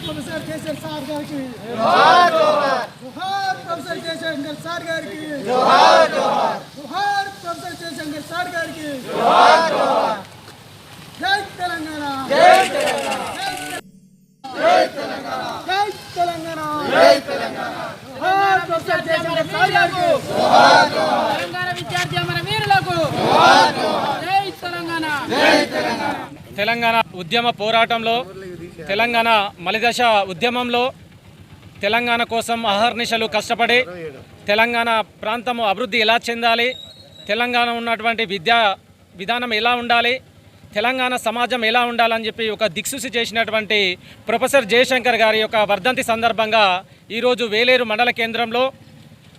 Professor KCR sir గారికి జోహార్ జోహార్. జోహార్ professor Jayashankar sir గారికి జోహార్ జోహార్. జోహార్ professor Jayashankar sir గారికి జోహార్ జోహార్. జై తెలంగాణ జై తెలంగాణ జై తెలంగాణ జై తెలంగాణ జై తెలంగాణ. జోహార్ ప్రొఫెసర్ జయశంకర్ సార్ గారికి జోహార్ జోహార్. తెలంగాణ విద్యార్థి అమర వీరులకు జోహార్ జోహార్. జై తెలంగాణ జై తెలంగాణ. తెలంగాణ ఉద్యమ పోరాటంలో తెలంగాణ మలిదశ ఉద్యమంలో తెలంగాణ కోసం అహర్నిశలు కష్టపడి తెలంగాణ ప్రాంతము అభివృద్ధి ఎలా చెందాలి, తెలంగాణ ఉన్నటువంటి విద్యా విధానం ఎలా ఉండాలి, తెలంగాణ సమాజం ఎలా ఉండాలని చెప్పి ఒక దిక్సూచి చేసినటువంటి ప్రొఫెసర్ జయశంకర్ గారి యొక్క వర్ధంతి సందర్భంగా ఈరోజు వేలేరు మండల కేంద్రంలో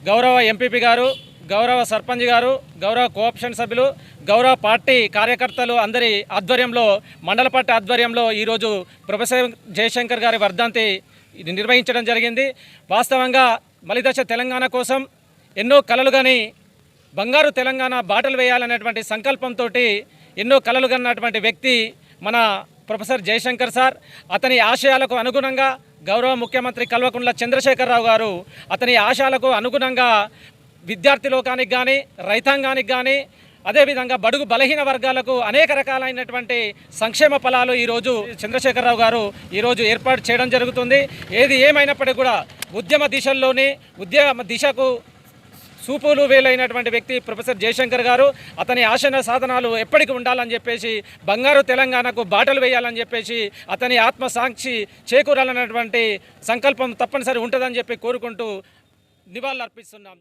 గౌరవ ఎంపీపీ గారు, గౌరవ సర్పంచ్ గారు, గౌరవ కోఆప్షన్ సభ్యులు, గౌరవ పార్టీ కార్యకర్తలు అందరి ఆధ్వర్యంలో మండల పార్టీ ఆధ్వర్యంలో ఈరోజు ప్రొఫెసర్ జయశంకర్ గారి వర్ధంతి నిర్వహించడం జరిగింది. వాస్తవంగా మలిదశ తెలంగాణ కోసం ఎన్నో కలలు కానీ బంగారు తెలంగాణ బాటలు వేయాలనేటువంటి సంకల్పంతో ఎన్నో కలలు కన్నటువంటి వ్యక్తి మన ప్రొఫెసర్ జయశంకర్ సార్. అతని ఆశయాలకు అనుగుణంగా గౌరవ ముఖ్యమంత్రి కల్వకుంట్ల చంద్రశేఖరరావు గారు అతని ఆశయాలకు అనుగుణంగా విద్యార్థి లోకానికి కానీ రైతాంగానికి కానీ అదేవిధంగా బడుగు బలహీన వర్గాలకు అనేక రకాలైనటువంటి సంక్షేమ ఫలాలు ఈరోజు చంద్రశేఖరరావు గారు ఈరోజు ఏర్పాటు చేయడం జరుగుతుంది. ఏది ఏమైనప్పటికీ కూడా ఉద్యమ దిశకు సూపులు వేలైనటువంటి వ్యక్తి ప్రొఫెసర్ జయశంకర్ గారు. అతని ఆశయ సాధనాలు ఎప్పటికీ ఉండాలని చెప్పేసి, బంగారు తెలంగాణకు బాటలు వేయాలని చెప్పేసి, అతని ఆత్మసాక్షి చేకూరాలన్నటువంటి సంకల్పం తప్పనిసరి ఉంటుందని చెప్పి కోరుకుంటూ నివాళులు అర్పిస్తున్నాం.